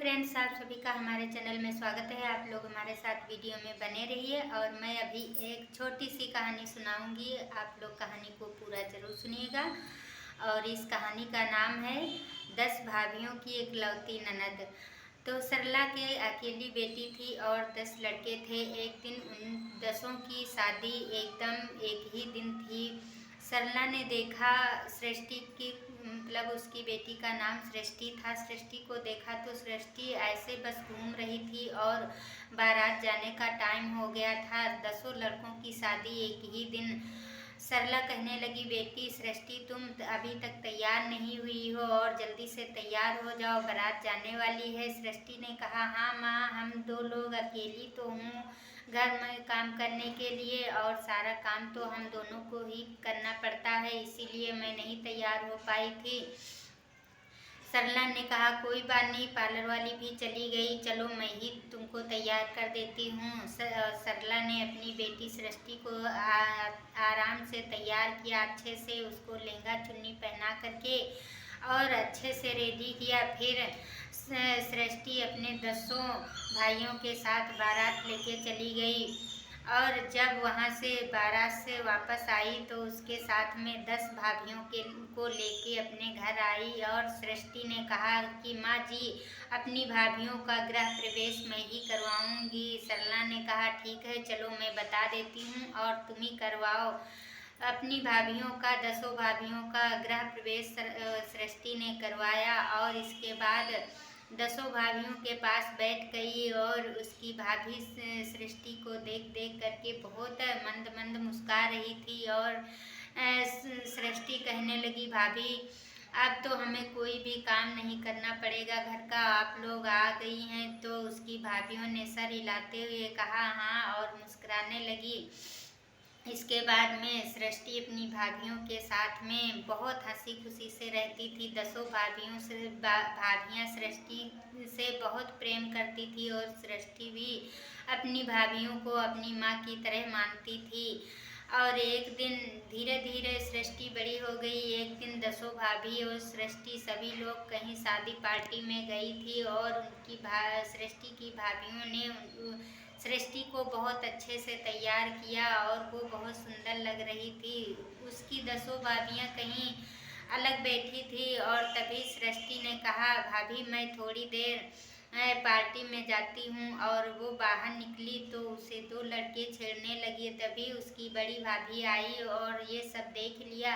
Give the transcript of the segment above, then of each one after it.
Friends, आप सभी का हमारे चैनल में स्वागत है। आप लोग हमारे साथ वीडियो में बने रहिए और मैं अभी एक छोटी सी कहानी सुनाऊंगी। आप लोग कहानी को पूरा जरूर सुनिएगा। और इस कहानी का नाम है 10 भाभियों की इकलौती ननद। तो सरला के अकेली बेटी थी और 10 लड़के थे। एक दिन उन 10 की शादी एकदम एक ही दिन थी। सरला ने देखा सृष्टि की, मतलब उसकी बेटी का नाम सृष्टि था। सृष्टि को देखा तो सृष्टि ऐसे बस घूम रही थी और बारात जाने का टाइम हो गया था। 10 लड़कों की शादी एक ही दिन। सरला कहने लगी, बेटी सृष्टि, तुम अभी तक तैयार नहीं हुई हो और जल्दी से तैयार हो जाओ, बारात जाने वाली है। सृष्टि ने कहा, हाँ माँ, हम 2 लोग अकेली तो हूँ घर में काम करने के लिए, और सारा काम तो हम दोनों को ही करना पड़ता है, इसीलिए मैं नहीं तैयार हो पाई थी। सरला ने कहा, कोई बात नहीं, पार्लर वाली भी चली गई, चलो मैं ही तुमको तैयार कर देती हूँ। सरला ने अपनी बेटी सृष्टि को आराम से तैयार किया, अच्छे से उसको लहंगा चुन्नी पहना करके और अच्छे से रेडी किया। फिर सृष्टि अपने 10 भाइयों के साथ बारात लेके चली गई और जब वहाँ से बारात से वापस आई तो उसके साथ में 10 भाभियों को लेके अपने घर आई। और सृष्टि ने कहा कि माँ जी, अपनी भाभियों का गृह प्रवेश मैं ही करवाऊंगी। सरला ने कहा, ठीक है, चलो मैं बता देती हूँ और तुम ही करवाओ। अपनी भाभियों का 10 भाभियों का गृह प्रवेश सृष्टि ने करवाया और इसके बाद 10 भाभियों के पास बैठ गई और उसकी भाभी सृष्टि को देख देख करके बहुत मंद मंद मुस्कुरा रही थी। और सृष्टि कहने लगी, भाभी अब तो हमें कोई भी काम नहीं करना पड़ेगा घर का, आप लोग आ गई हैं। तो उसकी भाभियों ने सर हिलाते हुए कहा हाँ और मुस्कुराने लगी। इसके बाद में सृष्टि अपनी भाभियों के साथ में बहुत हंसी खुशी से रहती थी। 10 भाभियाँ सृष्टि से बहुत प्रेम करती थी और सृष्टि भी अपनी भाभियों को अपनी माँ की तरह मानती थी। और एक दिन धीरे धीरे सृष्टि बड़ी हो गई। एक दिन 10 भाभी और सृष्टि सभी लोग कहीं शादी पार्टी में गई थी और उनकी सृष्टि की भाभियों ने सृष्टि को बहुत अच्छे से तैयार किया और वो बहुत सुंदर लग रही थी। उसकी 10 भाभियाँ कहीं अलग बैठी थी और तभी सृष्टि ने कहा, भाभी मैं थोड़ी देर पार्टी में जाती हूँ। और वो बाहर निकली तो उसे 2 लड़के छेड़ने लगे। तभी उसकी बड़ी भाभी आई और ये सब देख लिया।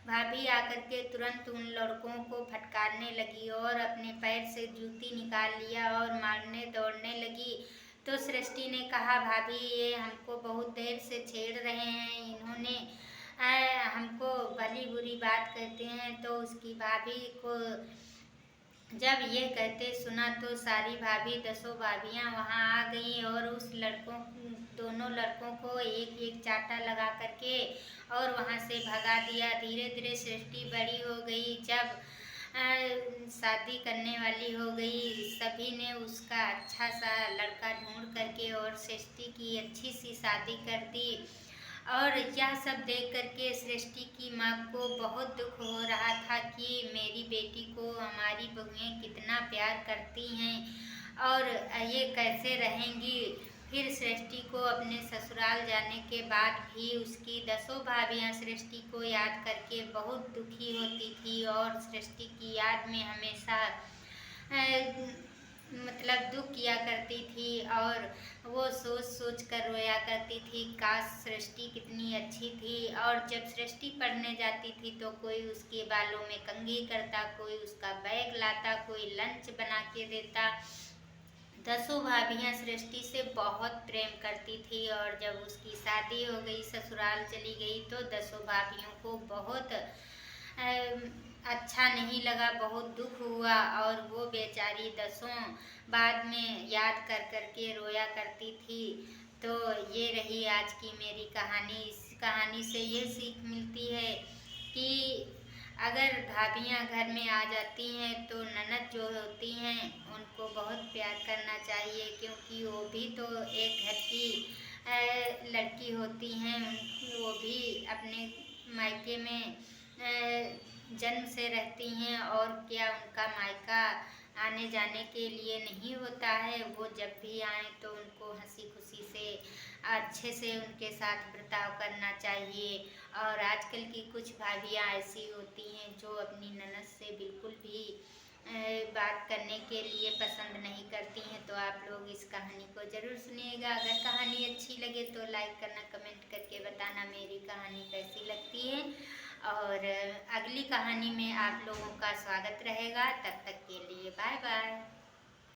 भाभी आकर के तुरंत उन लड़कों को फटकारने लगी और अपने पैर से जूती निकाल लिया और मारने दौड़ने लगी। तो सृष्टि ने कहा, भाभी ये हमको बहुत देर से छेड़ रहे हैं, इन्होंने हमको भली बुरी बात कहते हैं। तो उसकी भाभी को जब ये कहते सुना तो सारी भाभी 10 भाभियाँ वहाँ आ गई और उस दोनों लड़कों को एक एक चाटा लगा करके और वहाँ से भगा दिया। धीरे धीरे सृष्टि बड़ी हो गई। जब शादी करने वाली हो गई, सभी ने उसका अच्छा सा लड़का ढूंढ करके और सृष्टि की अच्छी सी शादी कर दी। और यह सब देख करके सृष्टि की माँ को बहुत दुख हो रहा था कि मेरी बेटी को हमारी बहुएं कितना प्यार करती हैं और ये कैसे रहेंगी। फिर सृष्टि को अपने ससुराल जाने के बाद भी उसकी 10 भाभियाँ सृष्टि को याद करके बहुत दुखी होती थी और सृष्टि की याद में हमेशा मतलब दुख किया करती थी और वो सोच सोच कर रोया करती थी, काश सृष्टि कितनी अच्छी थी। और जब सृष्टि पढ़ने जाती थी तो कोई उसके बालों में कंघी करता, कोई उसका बैग लाता, कोई लंच बना के देता। 10 भाभियाँ सृष्टि से बहुत प्रेम करती थी और जब उसकी शादी हो गई, ससुराल चली गई, तो 10 भाभियों को बहुत अच्छा नहीं लगा, बहुत दुख हुआ और वो बेचारी 10 बाद में याद कर कर के रोया करती थी। तो ये रही आज की मेरी कहानी। इस कहानी से ये सीख मिलती है कि अगर भाभियाँ घर में आ जाती हैं तो ननद जो होती हैं उनको बहुत प्यार करना चाहिए, क्योंकि वो भी तो एक घर की लड़की होती हैं। वो भी अपने मायके में जन्म से रहती हैं और क्या उनका मायका आने जाने के लिए नहीं होता है। वो जब भी आएँ तो उनको हंसी खुशी से अच्छे से उनके साथ बर्ताव करना चाहिए। और आजकल की कुछ भाभियाँ ऐसी होती हैं जो अपनी ननद से बिल्कुल भी बात करने के लिए पसंद नहीं करती हैं। तो आप लोग इस कहानी को ज़रूर सुनिएगा। अगर कहानी अच्छी लगे तो लाइक करना, कमेंट करके बताना मेरी कहानी कैसी लगती है। और अगली कहानी में आप लोगों का स्वागत रहेगा। तब तक के लिए बाय बाय।